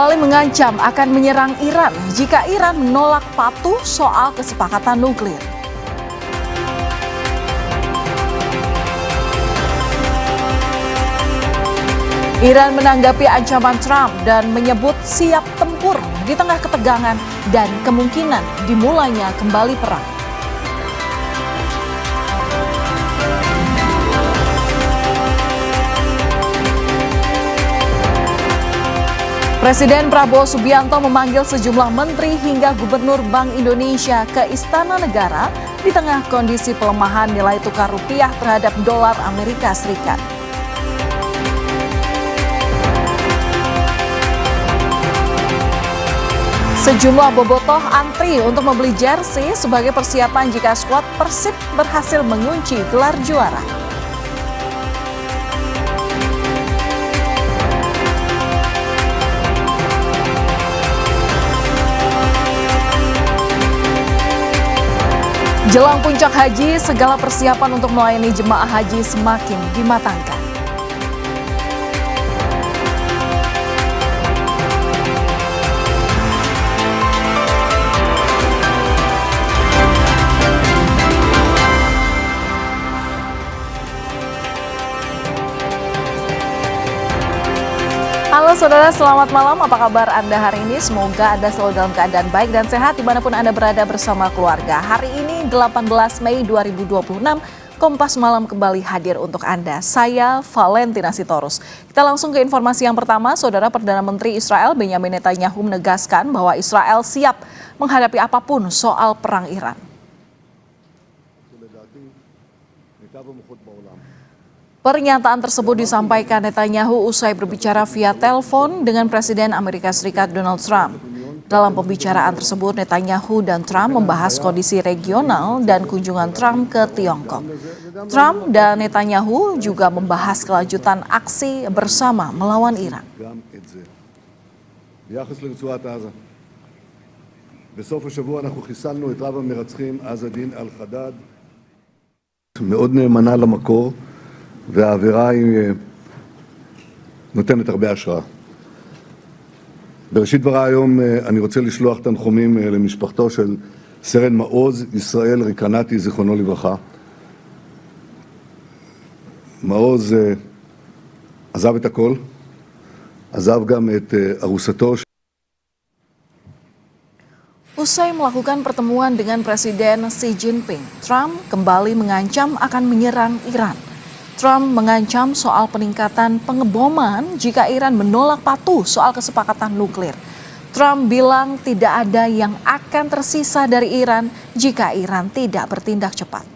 Kembali mengancam akan menyerang Iran jika Iran menolak patuh soal kesepakatan nuklir. Iran menanggapi ancaman Trump dan menyebut siap tempur di tengah ketegangan dan kemungkinan dimulainya kembali perang. Presiden Prabowo Subianto memanggil sejumlah menteri hingga gubernur Bank Indonesia ke Istana Negara di tengah kondisi pelemahan nilai tukar rupiah terhadap dolar Amerika Serikat. Sejumlah bobotoh antri untuk membeli jersey sebagai persiapan jika skuad Persib berhasil mengunci gelar juara. Jelang puncak haji, segala persiapan untuk melayani jemaah haji semakin dimatangkan. Halo saudara, selamat malam. Apa kabar Anda hari ini? Semoga Anda selalu dalam keadaan baik dan sehat dimanapun Anda berada bersama keluarga. Hari ini 18 Mei 2026, Kompas Malam kembali hadir untuk Anda. Saya Valentina Sitorus. Kita langsung ke informasi yang pertama. Saudara, Perdana Menteri Israel Benjamin Netanyahu menegaskan bahwa Israel siap menghadapi apapun soal perang Iran. Pernyataan tersebut disampaikan Netanyahu usai berbicara via telepon dengan Presiden Amerika Serikat Donald Trump. Dalam pembicaraan tersebut, Netanyahu dan Trump membahas kondisi regional dan kunjungan Trump ke Tiongkok. Trump dan Netanyahu juga membahas kelanjutan aksi bersama melawan Iran. בסוף השבוע אנחנו חיסלנו את רב המרצחים עז א-דין אל-חדאד. מאוד נאמנה למקור. והאווירה היא נותנת הרבה השראה. בראשית דבריי היום אני רוצה לשלוח תנחומים למשפחתו של סרן מעוז ישראל ריקנתי, זיכרונו לברכה. מעוז עזב את הכל, עזב גם את ארוסתו. Usai melakukan pertemuan dengan Presiden Xi Jinping, Trump kembali mengancam akan menyerang Iran. Trump mengancam soal peningkatan pengeboman jika Iran menolak patuh soal kesepakatan nuklir. Trump bilang tidak ada yang akan tersisa dari Iran jika Iran tidak bertindak cepat.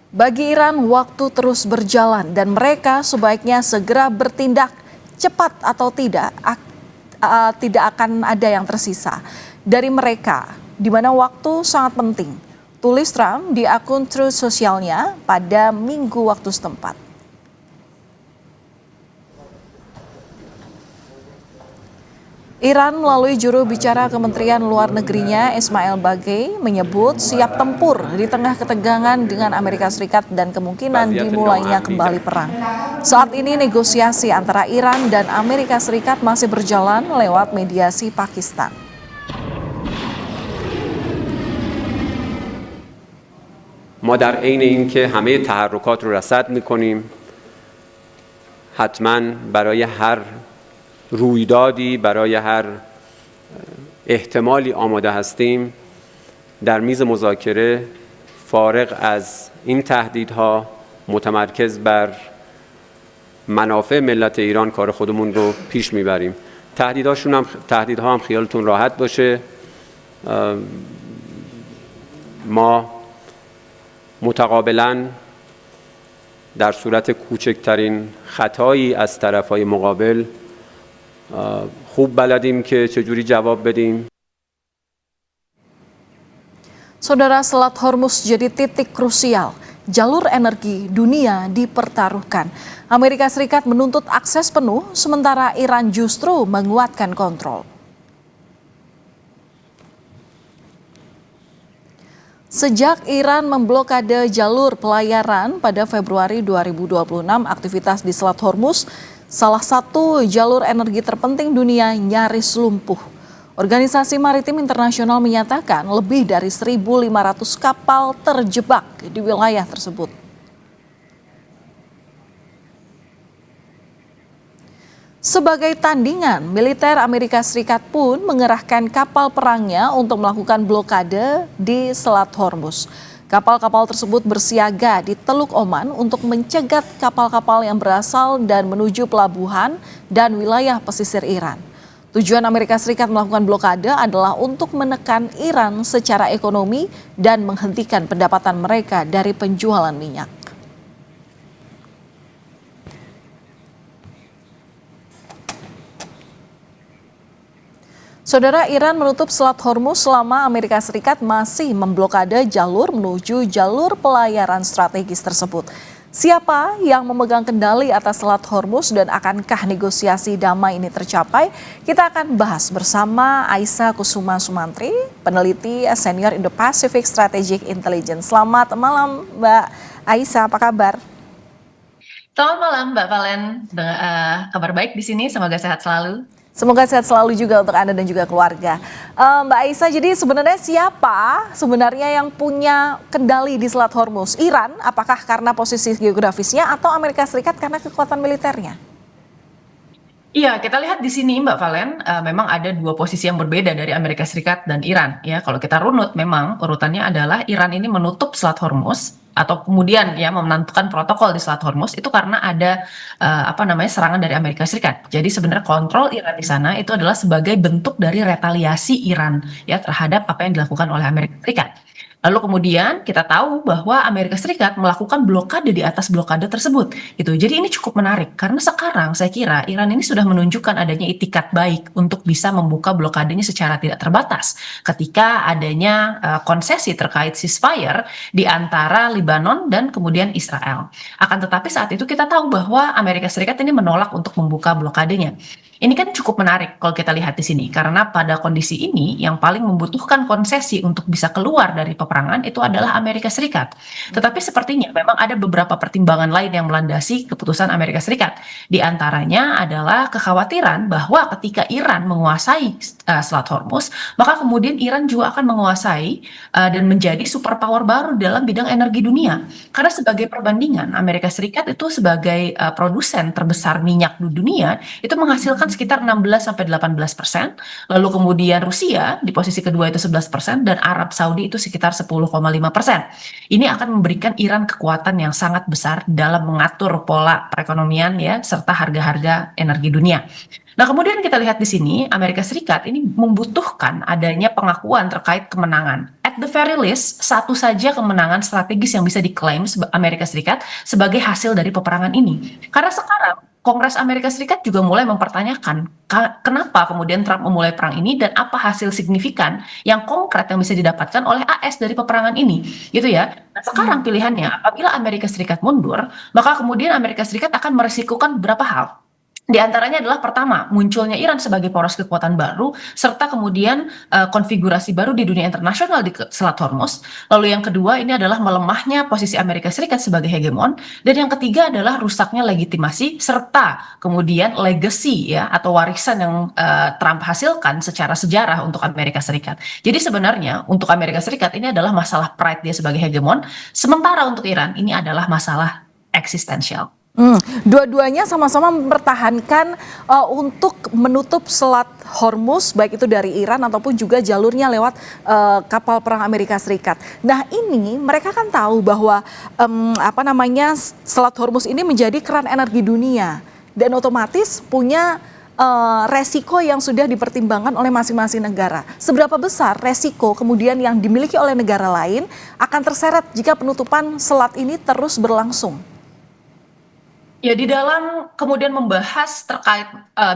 Bagi Iran, waktu terus berjalan dan mereka sebaiknya segera bertindak cepat atau tidak akan ada yang tersisa dari mereka, di mana waktu sangat penting. Tulis Trump di akun Truth sosialnya pada Minggu waktu setempat. Iran melalui juru bicara Kementerian Luar Negerinya Ismail Bagei menyebut siap tempur di tengah ketegangan dengan Amerika Serikat dan kemungkinan dimulainya kembali perang. Saat ini negosiasi antara Iran dan Amerika Serikat masih berjalan lewat mediasi Pakistan. ما در عین اینکه همه تحرکات رو رصد می‌کنیم حتماً برای هر رویدادی برای هر احتمالی آماده هستیم در میز مذاکره فارغ از این تهدیدها متمرکز بر منافع ملت ایران کار خودمون رو پیش میبریم. تهدیدها هم خیالتون راحت باشه. ما متقابلاً در صورت کوچکترین خطایی از طرفهای مقابل خوب بلدیم که چجوری جواب بدیم. Saudara, Selat Hormuz jadi titik krusial. Jalur energi dunia dipertaruhkan. Amerika Serikat menuntut akses penuh, sementara Iran justru menguatkan kontrol. Sejak Iran memblokade jalur pelayaran pada Februari 2026, aktivitas di Selat Hormuz, salah satu jalur energi terpenting dunia, nyaris lumpuh. Organisasi Maritim Internasional menyatakan lebih dari 1.500 kapal terjebak di wilayah tersebut. Sebagai tandingan, militer Amerika Serikat pun mengerahkan kapal perangnya untuk melakukan blokade di Selat Hormuz. Kapal-kapal tersebut bersiaga di Teluk Oman untuk mencegat kapal-kapal yang berasal dan menuju pelabuhan dan wilayah pesisir Iran. Tujuan Amerika Serikat melakukan blokade adalah untuk menekan Iran secara ekonomi dan menghentikan pendapatan mereka dari penjualan minyak. Saudara, Iran menutup Selat Hormuz selama Amerika Serikat masih memblokade jalur menuju jalur pelayaran strategis tersebut. Siapa yang memegang kendali atas Selat Hormuz dan akankah negosiasi damai ini tercapai? Kita akan bahas bersama Aisyah Kusuma Sumantri, peneliti senior Indo-Pacific Strategic Intelligence. Selamat malam Mbak Aisyah, apa kabar? Selamat malam Mbak Valen, kabar baik di sini, semoga sehat selalu. Semoga sehat selalu juga untuk Anda dan juga keluarga. Mbak Aisyah, jadi sebenarnya siapa sebenarnya yang punya kendali di Selat Hormuz? Iran, apakah karena posisi geografisnya atau Amerika Serikat karena kekuatan militernya? Iya, kita lihat di sini Mbak Valen, memang ada dua posisi yang berbeda dari Amerika Serikat dan Iran. Ya, kalau kita runut, memang urutannya adalah Iran ini menutup Selat Hormuz atau kemudian ya menentukan protokol di Selat Hormuz itu karena ada serangan dari Amerika Serikat. Jadi sebenarnya kontrol Iran di sana itu adalah sebagai bentuk dari retaliasi Iran ya terhadap apa yang dilakukan oleh Amerika Serikat. Lalu kemudian kita tahu bahwa Amerika Serikat melakukan blokade di atas blokade tersebut. Gitu. Jadi ini cukup menarik karena sekarang saya kira Iran ini sudah menunjukkan adanya itikat baik untuk bisa membuka blokadenya secara tidak terbatas ketika adanya konsesi terkait ceasefire di antara Lebanon dan kemudian Israel. Akan tetapi saat itu kita tahu bahwa Amerika Serikat ini menolak untuk membuka blokadenya. Ini kan cukup menarik kalau kita lihat di sini karena pada kondisi ini yang paling membutuhkan konsesi untuk bisa keluar dari peperangan itu adalah Amerika Serikat. Tetapi sepertinya memang ada beberapa pertimbangan lain yang melandasi keputusan Amerika Serikat. Di antaranya adalah kekhawatiran bahwa ketika Iran menguasai Selat Hormuz, maka kemudian Iran juga akan menguasai dan menjadi superpower baru dalam bidang energi dunia. Karena sebagai perbandingan, Amerika Serikat itu sebagai produsen terbesar minyak di dunia itu menghasilkan sekitar 16-18%, lalu kemudian Rusia di posisi kedua itu 11% dan Arab Saudi itu sekitar 10,5%. Ini akan memberikan Iran kekuatan yang sangat besar dalam mengatur pola perekonomian ya serta harga-harga energi dunia. Nah, kemudian kita lihat di sini Amerika Serikat ini membutuhkan adanya pengakuan terkait kemenangan. At the very least, satu saja kemenangan strategis yang bisa diklaim Amerika Serikat sebagai hasil dari peperangan ini. Karena sekarang Kongres Amerika Serikat juga mulai mempertanyakan kenapa kemudian Trump memulai perang ini dan apa hasil signifikan yang konkret yang bisa didapatkan oleh AS dari peperangan ini, gitu ya. Nah, sekarang pilihannya apabila Amerika Serikat mundur, maka kemudian Amerika Serikat akan merisikokan beberapa hal. Di antaranya adalah pertama, munculnya Iran sebagai poros kekuatan baru, serta kemudian konfigurasi baru di dunia internasional di Selat Hormuz. Lalu yang kedua ini adalah melemahnya posisi Amerika Serikat sebagai hegemon. Dan yang ketiga adalah rusaknya legitimasi, serta kemudian legacy ya atau warisan yang Trump hasilkan secara sejarah untuk Amerika Serikat. Jadi sebenarnya untuk Amerika Serikat ini adalah masalah pride dia sebagai hegemon, sementara untuk Iran ini adalah masalah eksistensial. Dua-duanya sama-sama mempertahankan untuk menutup Selat Hormuz, baik itu dari Iran ataupun juga jalurnya lewat kapal perang Amerika Serikat. Nah, ini mereka kan tahu bahwa Selat Hormuz ini menjadi keran energi dunia dan otomatis punya resiko yang sudah dipertimbangkan oleh masing-masing negara. Seberapa besar resiko kemudian yang dimiliki oleh negara lain akan terseret jika penutupan selat ini terus berlangsung? Ya, di dalam kemudian membahas terkait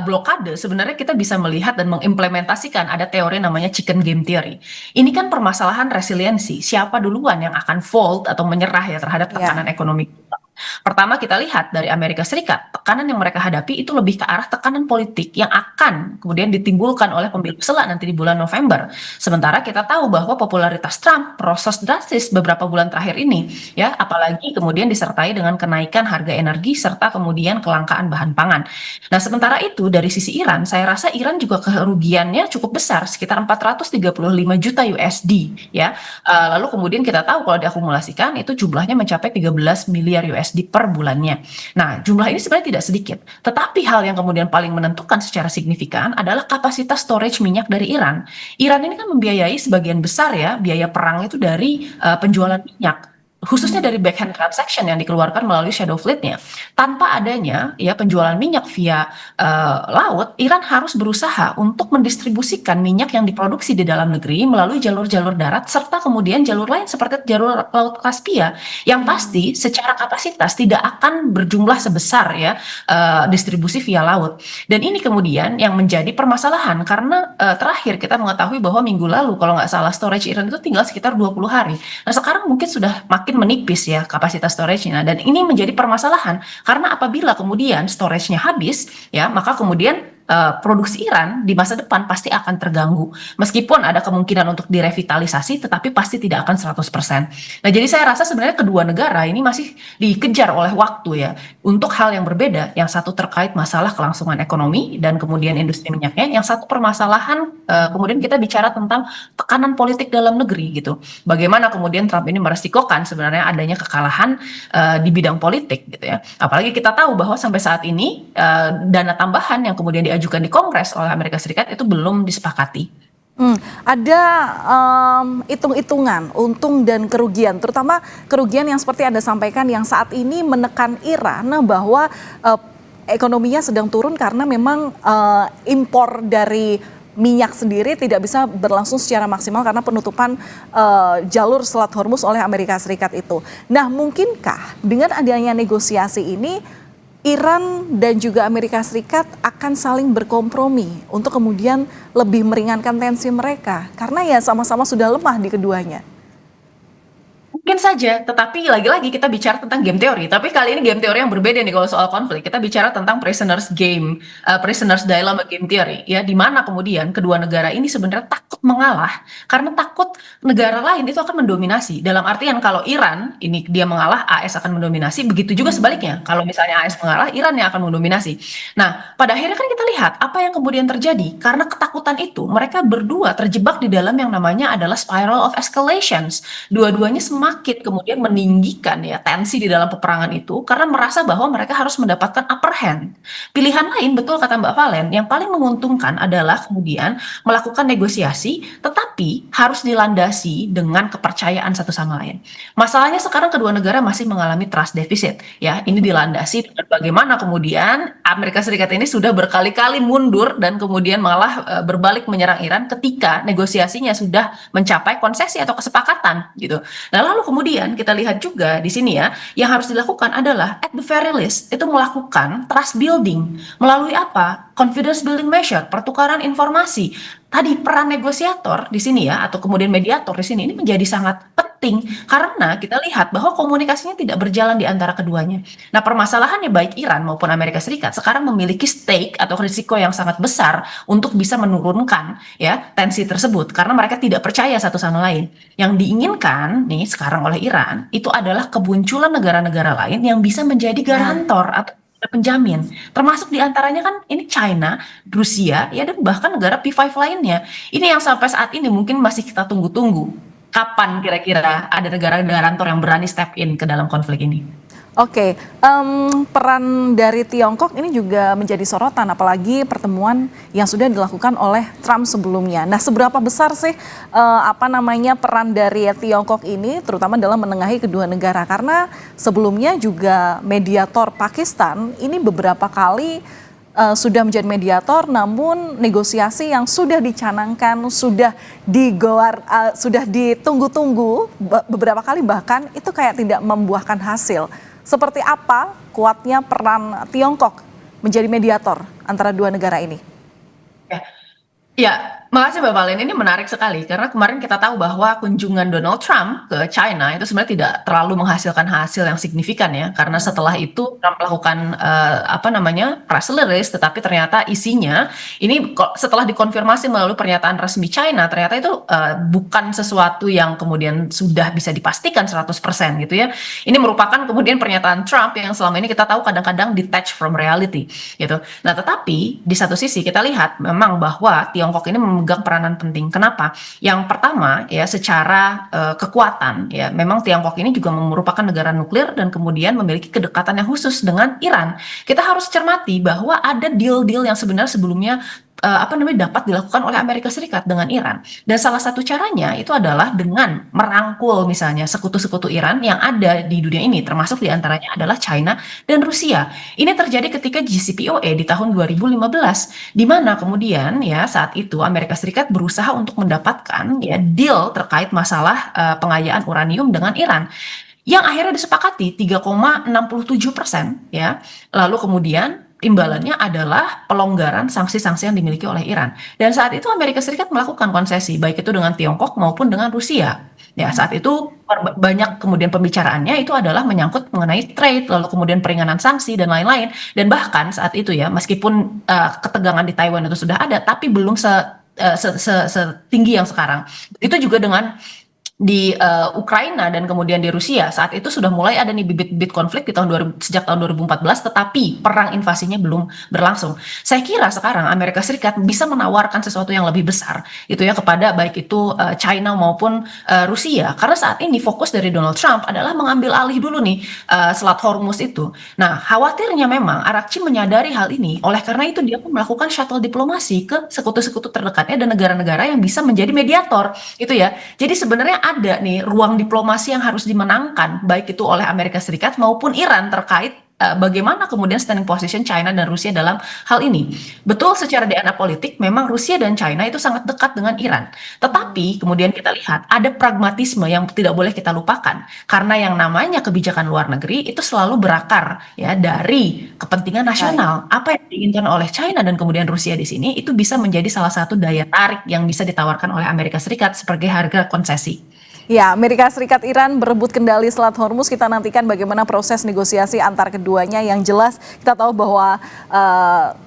blokade, sebenarnya kita bisa melihat dan mengimplementasikan ada teori namanya chicken game theory. Ini kan permasalahan resiliensi, siapa duluan yang akan fold atau menyerah ya terhadap tekanan ekonomi global. Pertama kita lihat dari Amerika Serikat, tekanan yang mereka hadapi itu lebih ke arah tekanan politik yang akan kemudian ditimbulkan oleh pemilu sela nanti di bulan November. Sementara kita tahu bahwa popularitas Trump merosot drastis beberapa bulan terakhir ini, ya, apalagi kemudian disertai dengan kenaikan harga energi serta kemudian kelangkaan bahan pangan. Nah, sementara itu dari sisi Iran, saya rasa Iran juga kerugiannya cukup besar, sekitar 435 juta USD, ya. Lalu kemudian kita tahu kalau diakumulasikan itu jumlahnya mencapai 13 miliar USD per bulannya. Nah, jumlah ini sebenarnya tidak sedikit. Tetapi hal yang kemudian paling menentukan secara signifikan adalah kapasitas storage minyak dari Iran. Iran ini kan membiayai sebagian besar ya biaya perang itu dari penjualan minyak, khususnya dari backhand transaction yang dikeluarkan melalui shadow fleet-nya. Tanpa adanya ya penjualan minyak via laut, Iran harus berusaha untuk mendistribusikan minyak yang diproduksi di dalam negeri melalui jalur-jalur darat serta kemudian jalur lain seperti jalur laut Kaspia yang pasti secara kapasitas tidak akan berjumlah sebesar ya distribusi via laut. Dan ini kemudian yang menjadi permasalahan karena terakhir kita mengetahui bahwa minggu lalu kalau nggak salah storage Iran itu tinggal sekitar 20 hari. Nah, sekarang mungkin sudah makin menipis ya kapasitas storage-nya. Dan ini menjadi permasalahan karena apabila kemudian storage-nya habis ya maka kemudian produksi Iran di masa depan pasti akan terganggu. Meskipun ada kemungkinan untuk direvitalisasi tetapi pasti tidak akan 100%. Nah, jadi saya rasa sebenarnya kedua negara ini masih dikejar oleh waktu ya untuk hal yang berbeda. Yang satu terkait masalah kelangsungan ekonomi dan kemudian industri minyaknya, yang satu permasalahan kemudian kita bicara tentang tekanan politik dalam negeri gitu. Bagaimana kemudian Trump ini meresikokan sebenarnya adanya kekalahan di bidang politik gitu ya. Apalagi kita tahu bahwa sampai saat ini dana tambahan yang kemudian diajukan di Kongres oleh Amerika Serikat itu belum disepakati. Ada hitung-hitungan untung dan kerugian, terutama kerugian yang seperti Anda sampaikan yang saat ini menekan Iran bahwa ekonominya sedang turun karena memang impor dari minyak sendiri tidak bisa berlangsung secara maksimal karena penutupan jalur Selat Hormuz oleh Amerika Serikat itu. Nah, mungkinkah dengan adanya negosiasi ini Iran dan juga Amerika Serikat akan saling berkompromi untuk kemudian lebih meringankan tensi mereka? Karena ya sama-sama sudah lemah di keduanya. Mungkin saja, tetapi lagi-lagi kita bicara tentang game teori. Tapi kali ini game teori yang berbeda nih kalau soal konflik. Kita bicara tentang prisoners game, prisoners dilemma game theory. Ya, di mana kemudian kedua negara ini sebenarnya takut mengalah karena takut negara lain itu akan mendominasi. Dalam artian kalau Iran ini dia mengalah, AS akan mendominasi. Begitu juga sebaliknya. Kalau misalnya AS mengalah, Iran yang akan mendominasi. Nah, pada akhirnya kan kita lihat apa yang kemudian terjadi. Karena ketakutan itu, mereka berdua terjebak di dalam yang namanya adalah spiral of escalations. Dua-duanya semakin kemudian meninggikan ya tensi di dalam peperangan itu karena merasa bahwa mereka harus mendapatkan upper hand. Pilihan lain, betul kata Mbak Valen, yang paling menguntungkan adalah kemudian melakukan negosiasi tetapi harus dilandasi dengan kepercayaan satu sama lain. Masalahnya sekarang kedua negara masih mengalami trust deficit ya. Ini dilandasi dengan bagaimana kemudian Amerika Serikat ini sudah berkali-kali mundur dan kemudian malah berbalik menyerang Iran ketika negosiasinya sudah mencapai konsesi atau kesepakatan gitu. Nah, lalu kemudian kita lihat juga di sini ya, yang harus dilakukan adalah at the very least itu melakukan trust building melalui apa? Confidence building measure, pertukaran informasi. Tadi peran negosiator di sini ya, atau kemudian mediator di sini ini menjadi sangat penting karena kita lihat bahwa komunikasinya tidak berjalan di antara keduanya. Nah, permasalahannya baik Iran maupun Amerika Serikat sekarang memiliki stake atau risiko yang sangat besar untuk bisa menurunkan ya tensi tersebut karena mereka tidak percaya satu sama lain. Yang diinginkan nih sekarang oleh Iran itu adalah kemunculan negara-negara lain yang bisa menjadi garantor atau penjamin, termasuk diantaranya kan ini China, Rusia, ya dan bahkan negara P5 lainnya. Ini yang sampai saat ini mungkin masih kita tunggu-tunggu. Kapan kira-kira ada negara garantor yang berani step in ke dalam konflik ini? Oke, peran dari Tiongkok ini juga menjadi sorotan, apalagi pertemuan yang sudah dilakukan oleh Trump sebelumnya. Nah, seberapa besar sih peran dari Tiongkok ini, terutama dalam menengahi kedua negara? Karena sebelumnya juga mediator Pakistan ini beberapa kali sudah menjadi mediator, namun negosiasi yang sudah dicanangkan, sudah ditunggu-tunggu beberapa kali bahkan itu kayak tidak membuahkan hasil. Seperti apa kuatnya peran Tiongkok menjadi mediator antara dua negara ini? Ya, Makasih Mbak Valen, ini menarik sekali karena kemarin kita tahu bahwa kunjungan Donald Trump ke China itu sebenarnya tidak terlalu menghasilkan hasil yang signifikan ya, karena setelah itu Trump melakukan press release, tetapi ternyata isinya ini setelah dikonfirmasi melalui pernyataan resmi China, ternyata itu bukan sesuatu yang kemudian sudah bisa dipastikan 100% gitu ya. Ini merupakan kemudian pernyataan Trump yang selama ini kita tahu kadang-kadang detached from reality gitu. Nah, tetapi di satu sisi kita lihat memang bahwa Tiongkok ini memegang peranan penting. Kenapa? Yang pertama ya secara kekuatan ya memang Tiongkok ini juga merupakan negara nuklir dan kemudian memiliki kedekatan yang khusus dengan Iran. Kita harus cermati bahwa ada deal-deal yang sebenarnya sebelumnya dapat dilakukan oleh Amerika Serikat dengan Iran. Dan salah satu caranya itu adalah dengan merangkul misalnya sekutu-sekutu Iran yang ada di dunia ini, termasuk diantaranya adalah China dan Rusia. Ini terjadi ketika JCPOA di tahun 2015, di mana kemudian ya saat itu Amerika Serikat berusaha untuk mendapatkan ya deal terkait masalah pengayaan uranium dengan Iran yang akhirnya disepakati 3,67% ya. Lalu kemudian imbalannya adalah pelonggaran sanksi-sanksi yang dimiliki oleh Iran. Dan saat itu Amerika Serikat melakukan konsesi, baik itu dengan Tiongkok maupun dengan Rusia. Ya, saat itu banyak kemudian pembicaraannya itu adalah menyangkut mengenai trade, lalu kemudian peringanan sanksi dan lain-lain. Dan bahkan saat itu ya, meskipun ketegangan di Taiwan itu sudah ada, tapi belum setinggi yang sekarang. Itu juga dengan di Ukraina dan kemudian di Rusia saat itu sudah mulai ada nih bibit-bibit konflik di sejak tahun 2014, tetapi perang invasinya belum berlangsung. Saya kira sekarang Amerika Serikat bisa menawarkan sesuatu yang lebih besar itu ya kepada baik itu China maupun Rusia, karena saat ini fokus dari Donald Trump adalah mengambil alih dulu nih Selat Hormuz itu. Nah, khawatirnya memang Arakci menyadari hal ini, oleh karena itu dia pun melakukan shuttle diplomasi ke sekutu-sekutu terdekatnya dan negara-negara yang bisa menjadi mediator itu ya. Jadi sebenarnya ada nih ruang diplomasi yang harus dimenangkan baik itu oleh Amerika Serikat maupun Iran terkait bagaimana kemudian standing position China dan Rusia dalam hal ini. Betul secara DNA politik memang Rusia dan China itu sangat dekat dengan Iran. Tetapi kemudian kita lihat ada pragmatisme yang tidak boleh kita lupakan. Karena yang namanya kebijakan luar negeri itu selalu berakar ya dari kepentingan nasional. Apa yang diinginkan oleh China dan kemudian Rusia di sini itu bisa menjadi salah satu daya tarik yang bisa ditawarkan oleh Amerika Serikat sebagai harga konsesi. Ya, Amerika Serikat Iran berebut kendali Selat Hormuz. Kita nantikan bagaimana proses negosiasi antar keduanya. Yang jelas kita tahu bahwa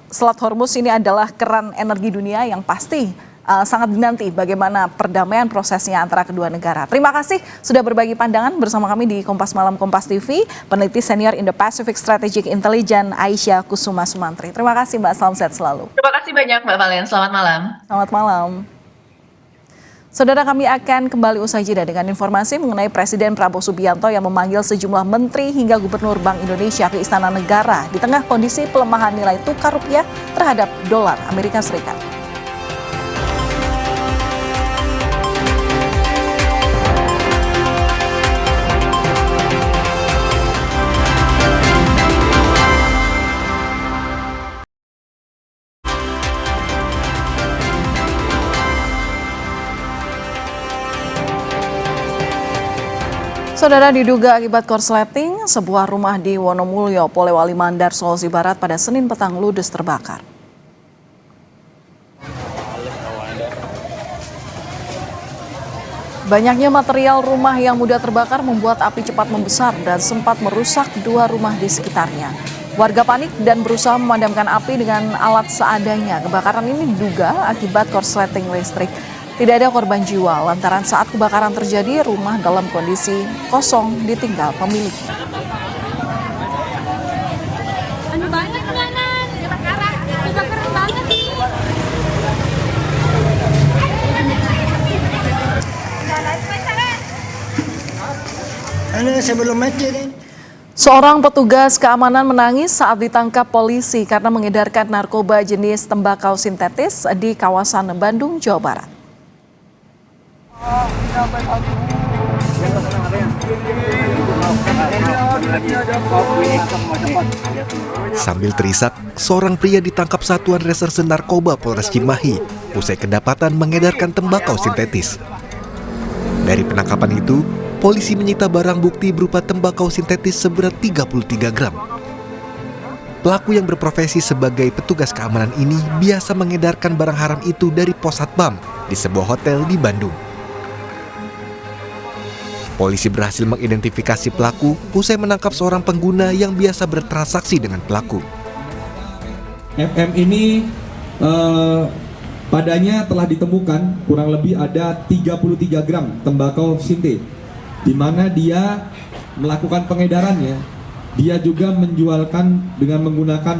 Selat Hormuz ini adalah keran energi dunia yang pasti sangat dinanti bagaimana perdamaian prosesnya antara kedua negara. Terima kasih sudah berbagi pandangan bersama kami di Kompas Malam Kompas TV, peneliti senior Indo-Pacific Strategic Intelligence Aisyah Kusuma Sumantri. Terima kasih Mbak, salam sehat selalu. Terima kasih banyak Mbak Valen, selamat malam. Selamat malam. Saudara, kami akan kembali usai jeda dengan informasi mengenai Presiden Prabowo Subianto yang memanggil sejumlah menteri hingga Gubernur Bank Indonesia ke Istana Negara di tengah kondisi pelemahan nilai tukar rupiah terhadap dolar Amerika Serikat. Saudara, diduga akibat korsleting, sebuah rumah di Wonomulyo, Polewali Mandar, Sulawesi Barat pada Senin petang ludes terbakar. Banyaknya material rumah yang mudah terbakar membuat api cepat membesar dan sempat merusak dua rumah di sekitarnya. Warga panik dan berusaha memadamkan api dengan alat seadanya. Kebakaran ini diduga akibat korsleting listrik. Tidak ada korban jiwa lantaran saat kebakaran terjadi rumah dalam kondisi kosong ditinggal pemiliknya. Banget kanan, kebakaran banget. Sebelum macet. Seorang petugas keamanan menangis saat ditangkap polisi karena mengedarkan narkoba jenis tembakau sintetis di kawasan Bandung, Jawa Barat. Sambil terisak, seorang pria ditangkap Satuan Reserse Narkoba Polres Cimahi usai kedapatan mengedarkan tembakau sintetis. Dari penangkapan itu, polisi menyita barang bukti berupa tembakau sintetis seberat 33 gram. Pelaku yang berprofesi sebagai petugas keamanan ini biasa mengedarkan barang haram itu dari pos satpam di sebuah hotel di Bandung. Polisi berhasil mengidentifikasi pelaku usai menangkap seorang pengguna yang biasa bertransaksi dengan pelaku. FM ini padanya telah ditemukan kurang lebih ada 33 gram tembakau sinte, di mana dia melakukan pengedarannya. Dia juga menjualkan dengan menggunakan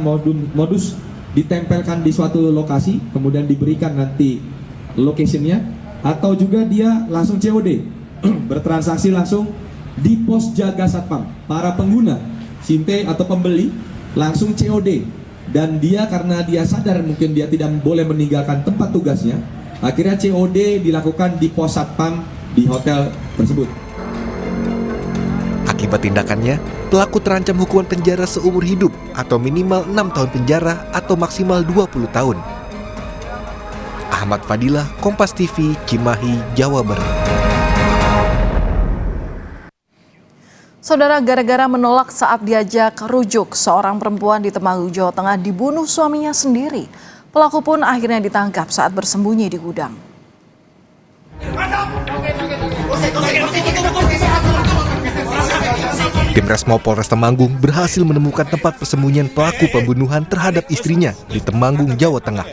modus ditempelkan di suatu lokasi, kemudian diberikan nanti location-nya, atau juga dia langsung COD. Bertransaksi langsung di pos jaga satpam. Para pengguna sinte atau pembeli langsung COD, dan dia karena dia sadar mungkin dia tidak boleh meninggalkan tempat tugasnya, akhirnya COD dilakukan di pos satpam di hotel tersebut. Akibat tindakannya, pelaku terancam hukuman penjara seumur hidup atau minimal 6 tahun penjara atau maksimal 20 tahun. Ahmad Fadilah, Kompas TV, Cimahi, Jawa Barat. Saudara, gara-gara menolak saat diajak rujuk, seorang perempuan di Temanggung, Jawa Tengah dibunuh suaminya sendiri. Pelaku pun akhirnya ditangkap saat bersembunyi di gudang. Tim Resmo Polres Temanggung berhasil menemukan tempat persembunyian pelaku pembunuhan terhadap istrinya di Temanggung, Jawa Tengah.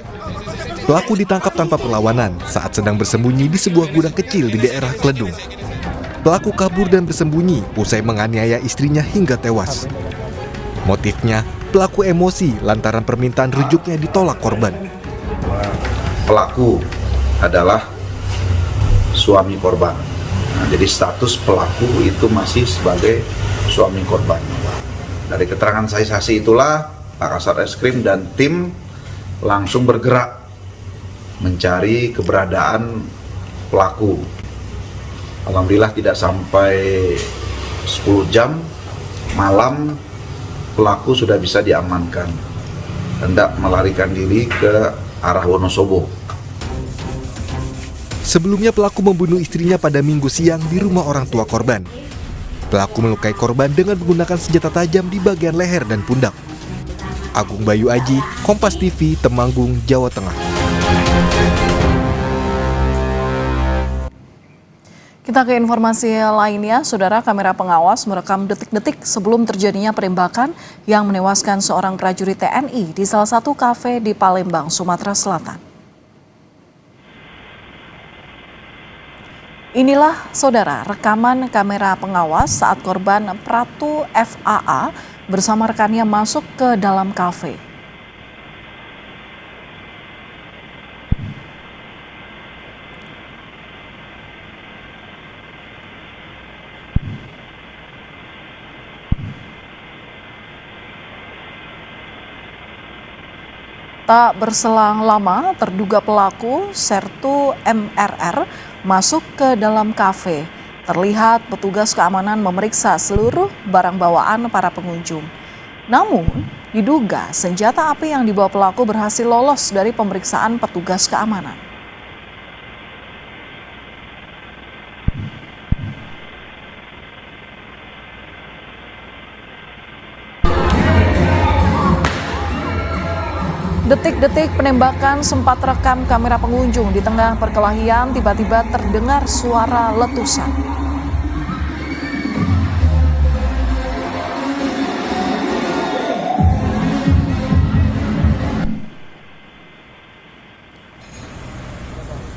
Pelaku ditangkap tanpa perlawanan saat sedang bersembunyi di sebuah gudang kecil di daerah Kledung. Pelaku kabur dan bersembunyi usai menganiaya istrinya hingga tewas. Motifnya, pelaku emosi lantaran permintaan rujuknya ditolak korban. Pelaku adalah suami korban. Nah, jadi status pelaku itu masih sebagai suami korban. Dari keterangan saksi itulah Pak Kasat Reskrim dan tim langsung bergerak mencari keberadaan pelaku. Alhamdulillah tidak sampai 10 jam malam pelaku sudah bisa diamankan, hendak melarikan diri ke arah Wonosobo. Sebelumnya pelaku membunuh istrinya pada Minggu siang di rumah orang tua korban. Pelaku melukai korban dengan menggunakan senjata tajam di bagian leher dan pundak. Agung Bayu Aji, Kompas TV, Temanggung, Jawa Tengah. Kita ke informasi lainnya, saudara. Kamera pengawas merekam detik-detik sebelum terjadinya penembakan yang menewaskan seorang prajurit TNI di salah satu kafe di Palembang, Sumatera Selatan. Inilah, saudara, rekaman kamera pengawas saat korban Pratu FAA bersama rekannya masuk ke dalam kafe. Tak berselang lama, terduga pelaku Sertu MRR masuk ke dalam kafe. Terlihat petugas keamanan memeriksa seluruh barang bawaan para pengunjung. Namun, diduga senjata api yang dibawa pelaku berhasil lolos dari pemeriksaan petugas keamanan. Detik-detik penembakan sempat rekam kamera pengunjung. Di tengah perkelahian tiba-tiba terdengar suara letusan.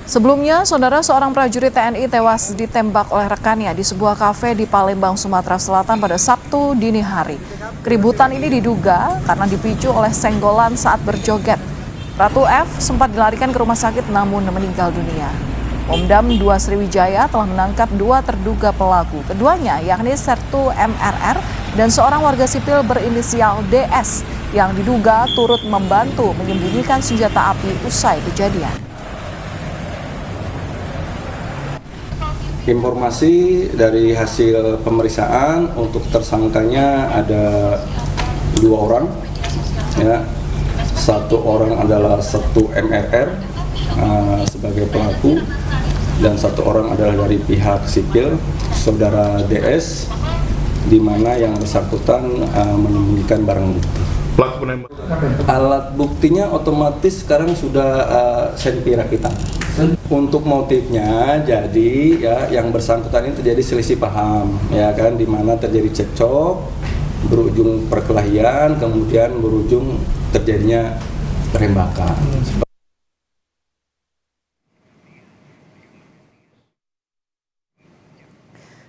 Sebelumnya, saudara, seorang prajurit TNI tewas ditembak oleh rekannya di sebuah kafe di Palembang, Sumatera Selatan pada Sabtu dini hari. Keributan ini diduga karena dipicu oleh senggolan saat berjoget. Ratu F sempat dilarikan ke rumah sakit namun meninggal dunia. Pomdam 2 Sriwijaya telah menangkap 2 terduga pelaku. Keduanya yakni Sertu MRR dan seorang warga sipil berinisial DS yang diduga turut membantu menyembunyikan senjata api usai kejadian. Informasi dari hasil pemeriksaan untuk tersangkanya ada 2 orang, ya. 1 orang adalah Sertu MRR sebagai pelaku dan 1 orang adalah dari pihak sipil saudara DS, di mana yang bersangkutan menyembunyikan barang bukti. Pelaku penembak. Alat buktinya otomatis sekarang sudah senpira kita. Untuk motifnya, jadi ya yang bersangkutan ini terjadi selisih paham, ya kan, di mana terjadi cekcok, berujung perkelahian, kemudian berujung terjadinya penembakan.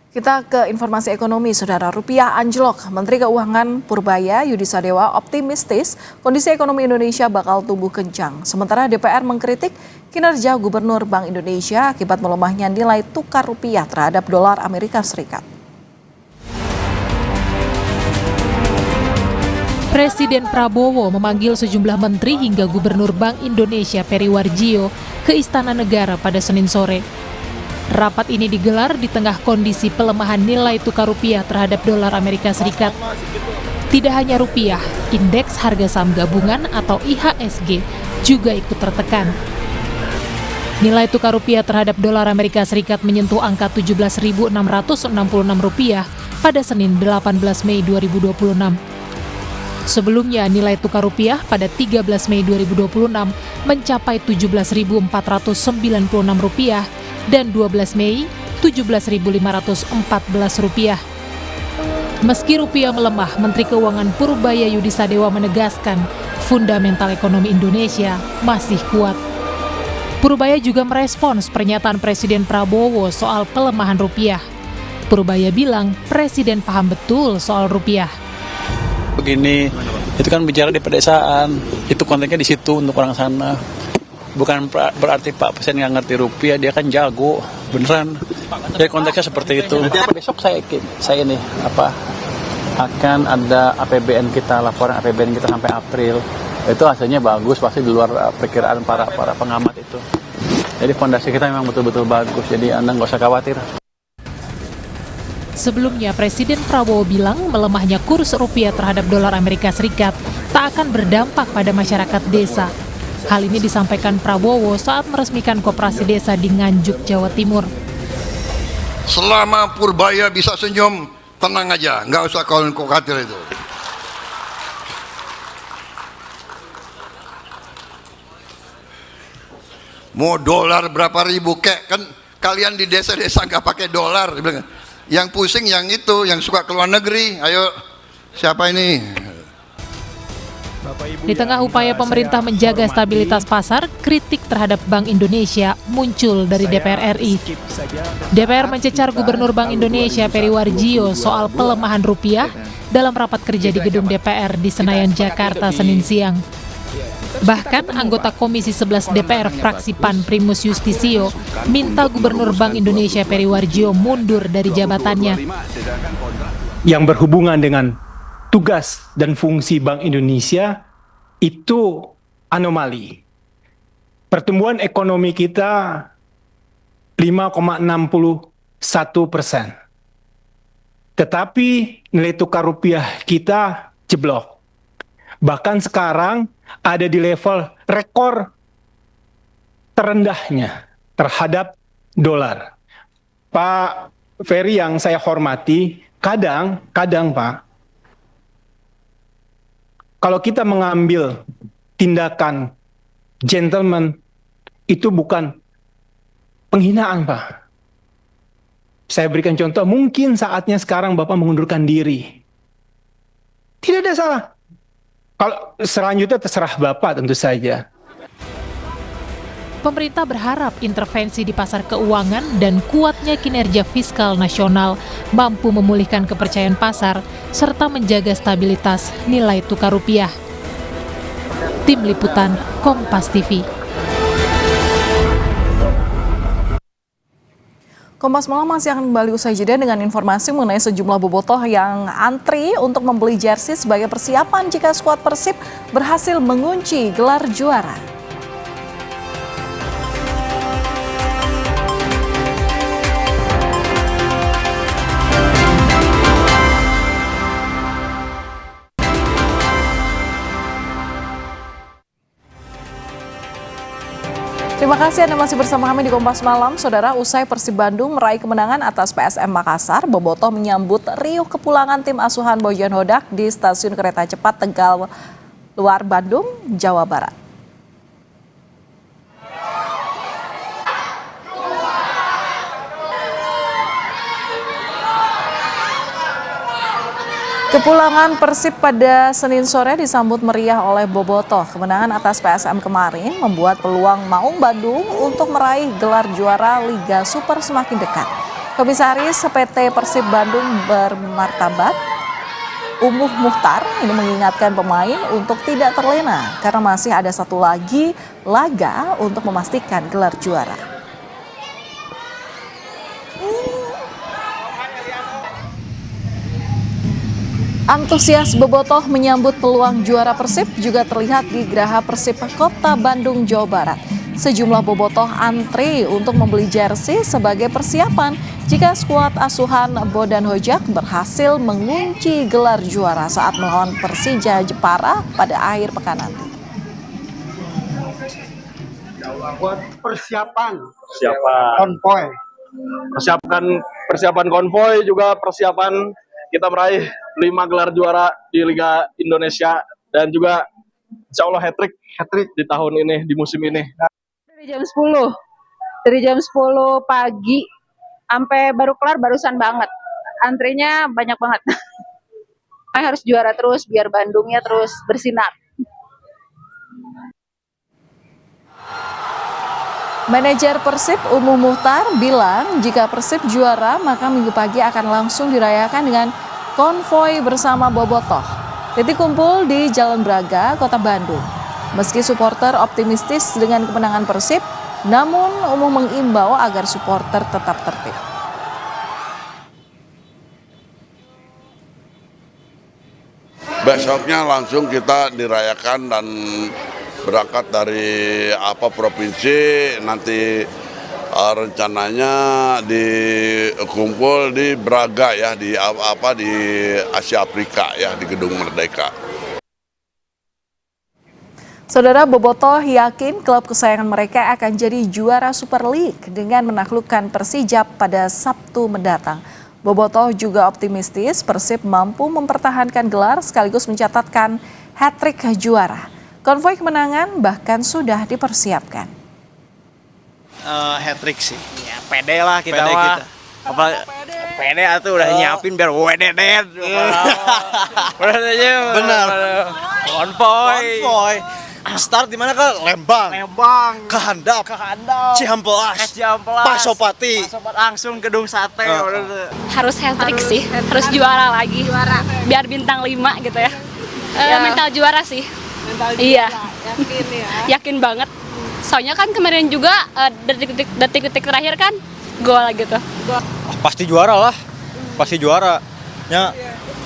Kita ke informasi ekonomi, Saudara. Rupiah anjlok. Menteri Keuangan Purbaya Yudisadewa optimistis kondisi ekonomi Indonesia bakal tumbuh kencang. Sementara DPR mengkritik kinerja Gubernur Bank Indonesia akibat melemahnya nilai tukar rupiah terhadap dolar Amerika Serikat. Presiden Prabowo memanggil sejumlah menteri hingga Gubernur Bank Indonesia Peri Warjio ke Istana Negara pada Senin sore. Rapat ini digelar di tengah kondisi pelemahan nilai tukar rupiah terhadap dolar Amerika Serikat. Tidak hanya rupiah, indeks harga saham gabungan atau IHSG juga ikut tertekan. Nilai tukar rupiah terhadap dolar Amerika Serikat menyentuh angka Rp17.666 pada Senin 18 Mei 2026. Sebelumnya nilai tukar rupiah pada 13 Mei 2026 mencapai Rp17.496 dan 12 Mei Rp17.514. Meski rupiah melemah, Menteri Keuangan Purbaya Yudisadewa menegaskan fundamental ekonomi Indonesia masih kuat. Purbaya juga merespons pernyataan Presiden Prabowo soal pelemahan rupiah. Purbaya bilang Presiden paham betul soal rupiah. Begini, itu kan bicara di pedesaan, itu konteksnya di situ untuk orang sana. Bukan berarti Pak Presiden nggak ngerti rupiah, dia kan jago, beneran. Jadi konteksnya seperti itu. Besok saya ini akan ada APBN kita, laporan APBN kita sampai April. Itu hasilnya bagus, pasti di luar perkiraan para pengamat itu. Jadi fondasi kita memang betul-betul bagus, jadi Anda nggak usah khawatir. Sebelumnya, Presiden Prabowo bilang melemahnya kurs rupiah terhadap dolar Amerika Serikat tak akan berdampak pada masyarakat desa. Hal ini disampaikan Prabowo saat meresmikan koperasi desa di Nganjuk, Jawa Timur. Selama Purbaya bisa senyum, tenang aja, nggak usah khawatir itu. Mau dolar berapa ribu kek, kan kalian di desa-desa nggak pakai dolar. Yang pusing yang itu, yang suka keluar negeri. Ayo, siapa ini? Di tengah upaya pemerintah menjaga stabilitas pasar, kritik terhadap Bank Indonesia muncul dari DPR RI. DPR mencecar Gubernur Bank Indonesia Peri Warjio soal pelemahan rupiah dalam rapat kerja di gedung DPR di Senayan, Jakarta, Senin siang. Bahkan anggota Komisi 11 DPR fraksi PAN Primus Yustisio minta Gubernur Bank Indonesia Peri Warjio mundur dari jabatannya. Yang berhubungan dengan tugas dan fungsi Bank Indonesia itu anomali. Pertumbuhan ekonomi kita 5,61%. Tetapi nilai tukar rupiah kita jeblok. Bahkan sekarang ada di level rekor terendahnya terhadap dolar. Pak Ferry yang saya hormati, kadang Pak, kalau kita mengambil tindakan gentleman, itu bukan penghinaan, Pak. Saya berikan contoh, mungkin saatnya sekarang Bapak mengundurkan diri. Tidak ada salah. Kalau selanjutnya terserah Bapak tentu saja. Pemerintah berharap intervensi di pasar keuangan dan kuatnya kinerja fiskal nasional mampu memulihkan kepercayaan pasar serta menjaga stabilitas nilai tukar rupiah. Tim Liputan Kompas TV. Kompas Malam masih akan kembali usai jeda dengan informasi mengenai sejumlah bobotoh yang antri untuk membeli jersey sebagai persiapan jika skuad Persib berhasil mengunci gelar juara. Terima kasih Anda masih bersama kami di Kompas Malam. Saudara, usai Persib Bandung meraih kemenangan atas PSM Makassar, bobotoh menyambut riuh kepulangan tim asuhan Bojan Hodak di stasiun kereta cepat Tegal luar Bandung, Jawa Barat. Kepulangan Persib pada Senin sore disambut meriah oleh bobotoh. Kemenangan atas PSM kemarin membuat peluang Maung Bandung untuk meraih gelar juara Liga Super semakin dekat. Komisaris PT Persib Bandung bermartabat Umuh Muhtar ini mengingatkan pemain untuk tidak terlena karena masih ada satu lagi laga untuk memastikan gelar juara. Antusias bobotoh menyambut peluang juara Persib juga terlihat di Geraha Persib Kota Bandung, Jawa Barat. Sejumlah bobotoh antri untuk membeli jersey sebagai persiapan jika skuad asuhan Bodan Hojak berhasil mengunci gelar juara saat melawan Persija Jepara pada akhir pekan nanti. Buat persiapan konvoy. Persiapan konvoy juga persiapan kita meraih 5 gelar juara di Liga Indonesia dan juga insya Allah hat-trick di tahun ini, di musim ini. Dari jam 10 pagi sampai baru kelar barusan banget. Antrinya banyak banget. Harus juara terus biar Bandungnya terus bersinar. Manajer Persib Umuh Muhtar bilang jika Persib juara maka minggu pagi akan langsung dirayakan dengan konvoy bersama bobotoh. Titik kumpul di Jalan Braga, Kota Bandung. Meski supporter optimistis dengan kemenangan Persib, namun Umuh mengimbau agar supporter tetap tertib. Besoknya langsung kita dirayakan dan berangkat dari provinsi, nanti rencananya dikumpul di Braga ya, di Asia Afrika ya, di Gedung Merdeka. Saudara bobotoh yakin klub kesayangan mereka akan jadi juara Super League dengan menaklukkan Persija pada Sabtu mendatang. Bobotoh juga optimistis Persib mampu mempertahankan gelar sekaligus mencatatkan hat-trick juara. Konvoy kemenangan bahkan sudah dipersiapkan. Hat-trick sih, ya, pede lah kita mah. Pede atuh udah nyiapin biar wededet. Benar. Konvoy. Start di mana Kak? Lembang. Kehandap. Cihampelas. Pasopati. Langsung Gedung Sate. Harus hat-trick sih, harus juara lagi. Biar bintang 5 gitu ya. Mental juara sih. Iya. Yakin ya. Yakin banget. Soalnya kan kemarin juga detik-detik terakhir kan gol gitu. Pasti juara lah. Pasti juara. Ya,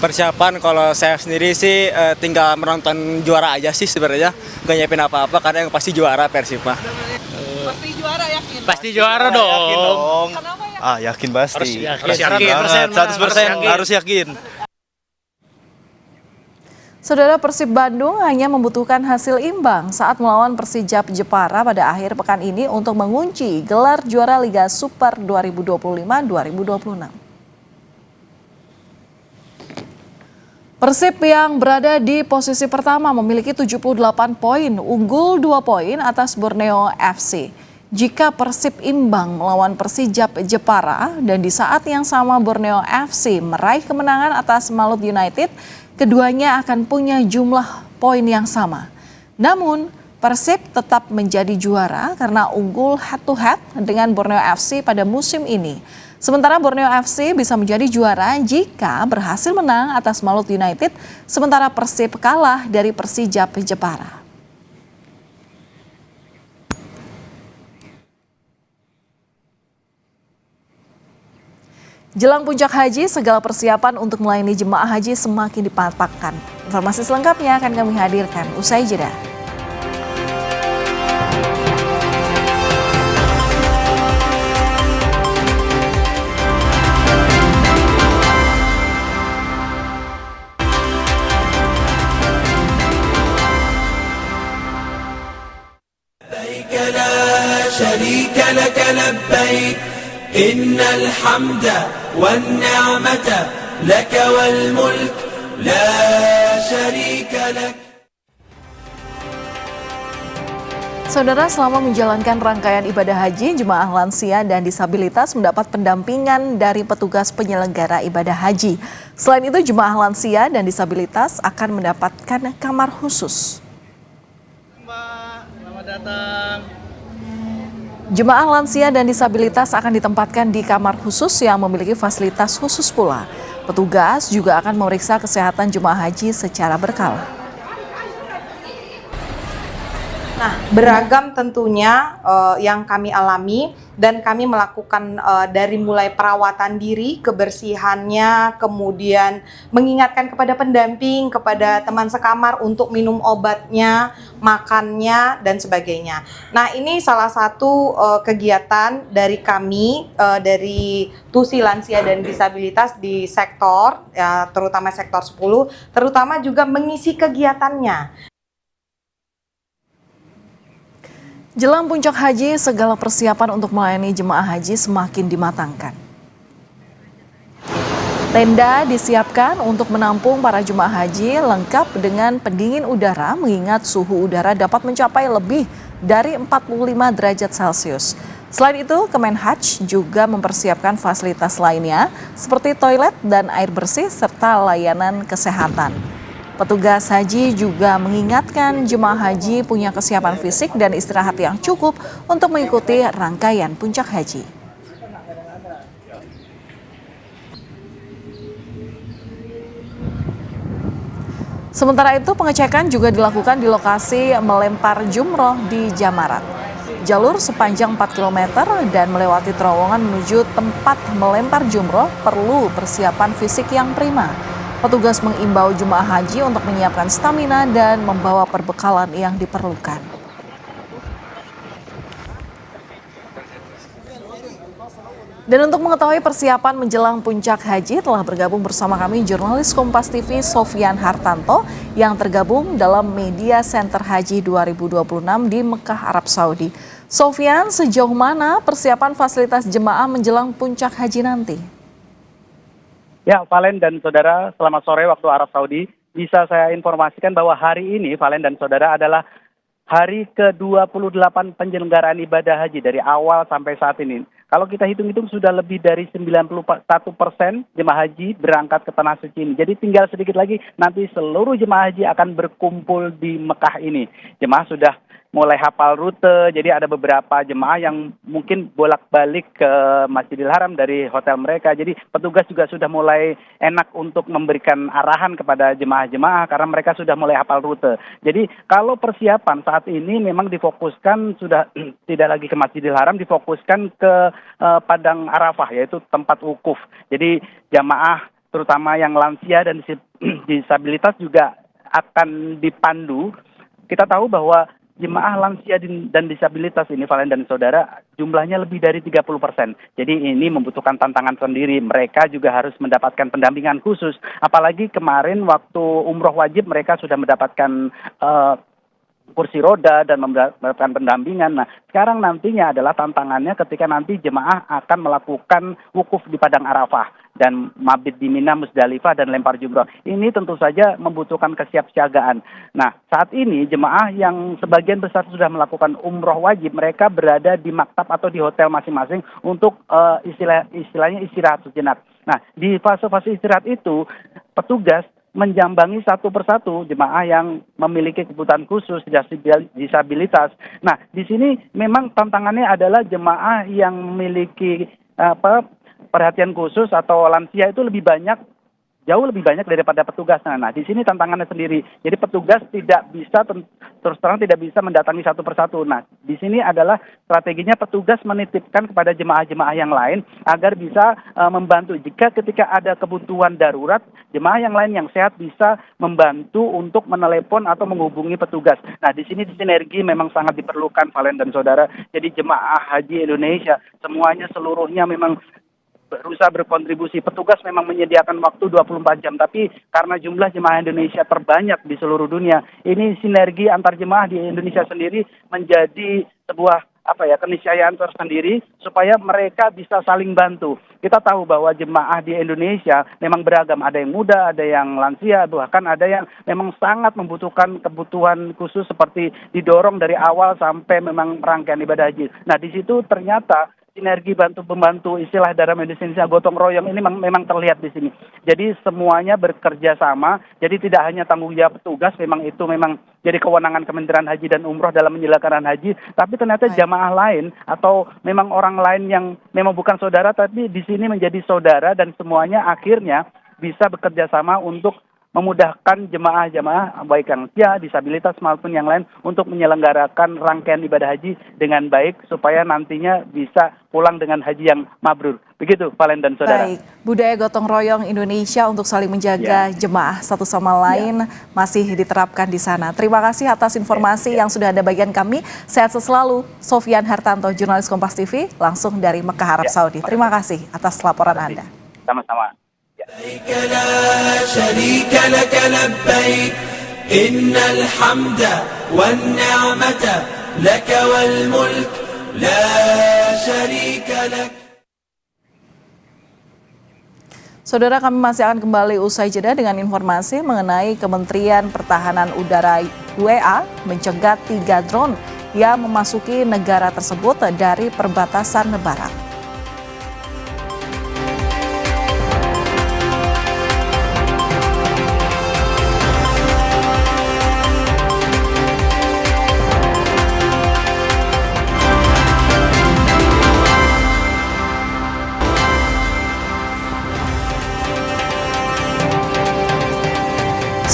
persiapan kalau saya sendiri sih tinggal menonton juara aja sih sebenarnya. Gak nyiapin apa-apa karena yang pasti juara Persib mah. Pasti juara yakin? Pasti juara dong. Yakin dong. Yakin pasti. Harus yakin. 100% harus yakin. Saudara, Persib Bandung hanya membutuhkan hasil imbang saat melawan Persija Jepara pada akhir pekan ini untuk mengunci gelar juara Liga Super 2025-2026. Persib yang berada di posisi pertama memiliki 78 poin, unggul 2 poin atas Borneo FC. Jika Persib imbang melawan Persija Jepara dan di saat yang sama Borneo FC meraih kemenangan atas Malut United, keduanya akan punya jumlah poin yang sama. Namun, Persib tetap menjadi juara karena unggul head-to-head dengan Borneo FC pada musim ini. Sementara Borneo FC bisa menjadi juara jika berhasil menang atas Malut United, sementara Persib kalah dari Persija Jepara. Jelang puncak haji, segala persiapan untuk melayani jemaah haji semakin dipatapkan. Informasi selengkapnya akan kami hadirkan usai jeda. Innal hamda والنعمة لك والملك لا شريك لك. Saudara, selama menjalankan rangkaian ibadah haji, jemaah lansia dan disabilitas mendapat pendampingan dari petugas penyelenggara ibadah haji. Selain itu, jemaah lansia dan disabilitas akan mendapatkan kamar khusus. Selamat datang. Jemaah lansia dan disabilitas akan ditempatkan di kamar khusus yang memiliki fasilitas khusus pula. Petugas juga akan memeriksa kesehatan jemaah haji secara berkala. Nah, beragam tentunya yang kami alami dan kami melakukan dari mulai perawatan diri, kebersihannya, kemudian mengingatkan kepada pendamping, kepada teman sekamar untuk minum obatnya, makannya, dan sebagainya. Nah, ini salah satu kegiatan dari kami, dari TUSI Lansia dan Disabilitas di sektor, ya, terutama sektor 10, terutama juga mengisi kegiatannya. Jelang puncak haji, segala persiapan untuk melayani jemaah haji semakin dimatangkan. Tenda disiapkan untuk menampung para jemaah haji lengkap dengan pendingin udara mengingat suhu udara dapat mencapai lebih dari 45 derajat Celcius. Selain itu, Kemenhaj juga mempersiapkan fasilitas lainnya seperti toilet dan air bersih serta layanan kesehatan. Petugas haji juga mengingatkan jemaah haji punya kesiapan fisik dan istirahat yang cukup untuk mengikuti rangkaian puncak haji. Sementara itu, pengecekan juga dilakukan di lokasi melempar jumroh di Jamarat. Jalur sepanjang 4 km dan melewati terowongan menuju tempat melempar jumroh perlu persiapan fisik yang prima. Petugas mengimbau jemaah haji untuk menyiapkan stamina dan membawa perbekalan yang diperlukan. Dan untuk mengetahui persiapan menjelang puncak haji telah bergabung bersama kami jurnalis Kompas TV Sofyan Hartanto yang tergabung dalam Media Center Haji 2026 di Mekah, Arab Saudi. Sofyan, sejauh mana persiapan fasilitas jemaah menjelang puncak haji nanti? Ya, Valen dan saudara, selamat sore waktu Arab Saudi. Bisa saya informasikan bahwa hari ini, Valen dan saudara, adalah hari ke-28 penyelenggaraan ibadah haji dari awal sampai saat ini. Kalau kita hitung-hitung sudah lebih dari 91% jemaah haji berangkat ke Tanah Suci ini. Jadi tinggal sedikit lagi nanti seluruh jemaah haji akan berkumpul di Mekah ini. Jemaah sudah mulai hafal rute, jadi ada beberapa jemaah yang mungkin bolak-balik ke Masjidil Haram dari hotel mereka. Jadi petugas juga sudah mulai enak untuk memberikan arahan kepada jemaah-jemaah karena mereka sudah mulai hafal rute. Jadi kalau persiapan saat ini memang difokuskan sudah tidak lagi ke Masjidil Haram, difokuskan ke Padang Arafah, yaitu tempat wukuf. Jadi jemaah terutama yang lansia dan disabilitas juga akan dipandu. Kita tahu bahwa jemaah lansia dan disabilitas ini, Valen dan saudara, jumlahnya lebih dari 30%. Jadi ini membutuhkan tantangan sendiri. Mereka juga harus mendapatkan pendampingan khusus. Apalagi kemarin waktu umroh wajib mereka sudah mendapatkan kursi roda dan mendapatkan pendampingan. Nah, sekarang nantinya adalah tantangannya ketika nanti jemaah akan melakukan wukuf di Padang Arafah dan mabit di Mina, Musdalifah, dan lempar jumroh. Ini tentu saja membutuhkan kesiapsiagaan. Nah, saat ini jemaah yang sebagian besar sudah melakukan umroh wajib, mereka berada di maktab atau di hotel masing-masing untuk istilahnya istirahat sejenak. Nah, di fase-fase istirahat itu, petugas menjambangi satu persatu jemaah yang memiliki kebutuhan khusus, disabilitas. Nah, di sini memang tantangannya adalah jemaah yang memiliki perhatian khusus atau lansia itu lebih banyak, jauh lebih banyak daripada petugas. Nah, di sini tantangannya sendiri. Jadi petugas tidak bisa, terus terang tidak bisa mendatangi satu persatu. Nah, di sini adalah strateginya petugas menitipkan kepada jemaah-jemaah yang lain agar bisa membantu. Jika ketika ada kebutuhan darurat, jemaah yang lain yang sehat bisa membantu untuk menelepon atau menghubungi petugas. Nah, di sini sinergi memang sangat diperlukan, Valen dan saudara. Jadi jemaah haji Indonesia semuanya seluruhnya memang berusaha berkontribusi. Petugas memang menyediakan waktu 24 jam, tapi karena jumlah jemaah Indonesia terbanyak di seluruh dunia, ini sinergi antar jemaah di Indonesia sendiri menjadi sebuah keniscayaan tersendiri supaya mereka bisa saling bantu. Kita tahu bahwa jemaah di Indonesia memang beragam, ada yang muda, ada yang lansia, bahkan ada yang memang sangat membutuhkan kebutuhan khusus seperti didorong dari awal sampai memang rangkaian ibadah haji. Nah, di situ ternyata sinergi bantu-pembantu, istilah dalam Indonesia gotong royong ini memang terlihat di sini. Jadi semuanya bekerja sama, jadi tidak hanya tanggung jawab petugas, memang itu memang jadi kewenangan Kementerian Haji dan Umroh dalam menyelenggarakan haji, tapi ternyata jamaah lain atau memang orang lain yang memang bukan saudara, tapi di sini menjadi saudara dan semuanya akhirnya bisa bekerja sama untuk memudahkan jemaah-jemaah baik yang lansia, disabilitas maupun yang lain untuk menyelenggarakan rangkaian ibadah haji dengan baik supaya nantinya bisa pulang dengan haji yang mabrur. Begitu, Valen dan saudara. Baik, budaya gotong royong Indonesia untuk saling menjaga jemaah satu sama lain masih diterapkan di sana. Terima kasih atas informasi yang sudah ada bagian kami. Sehat selalu, Sofyan Hartanto, jurnalis Kompas TV, langsung dari Mekah, Arab Saudi. Terima kasih atas laporan Anda. Sama-sama. لبيك لا شريك لك لبيك إن الحمد والنعمة لك والملك لا شريك لك. Saudara, kami masih akan kembali usai jeda dengan informasi mengenai Kementerian Pertahanan Udara UEA mencegat 3 drone yang memasuki negara tersebut dari perbatasan barat.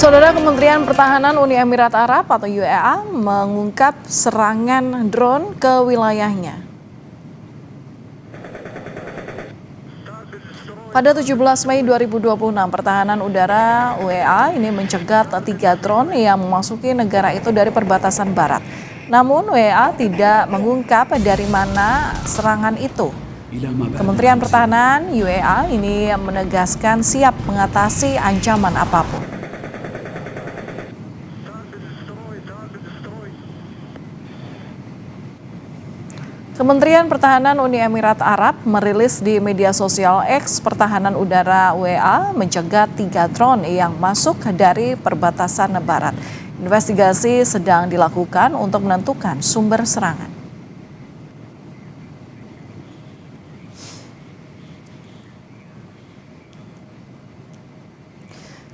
Saudara, Kementerian Pertahanan Uni Emirat Arab atau UEA mengungkap serangan drone ke wilayahnya. Pada 17 Mei 2026, Pertahanan Udara UEA ini mencegat 3 drone yang memasuki negara itu dari perbatasan barat. Namun UEA tidak mengungkap dari mana serangan itu. Kementerian Pertahanan UEA ini menegaskan siap mengatasi ancaman apapun. Kementerian Pertahanan Uni Emirat Arab merilis di media sosial X, Pertahanan Udara UEA mencegat 3 drone yang masuk dari perbatasan barat. Investigasi sedang dilakukan untuk menentukan sumber serangan.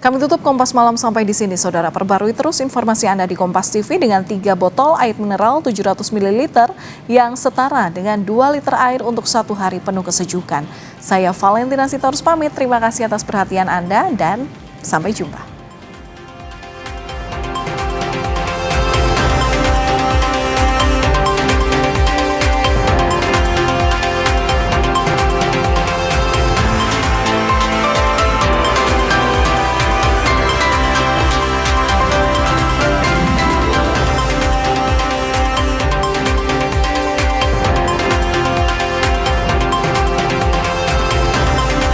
Kami tutup Kompas Malam sampai di sini, saudara. Perbarui terus informasi Anda di Kompas TV dengan 3 botol air mineral 700 ml yang setara dengan 2 liter air untuk 1 hari penuh kesejukan. Saya Valentina Sitorus pamit, terima kasih atas perhatian Anda dan sampai jumpa.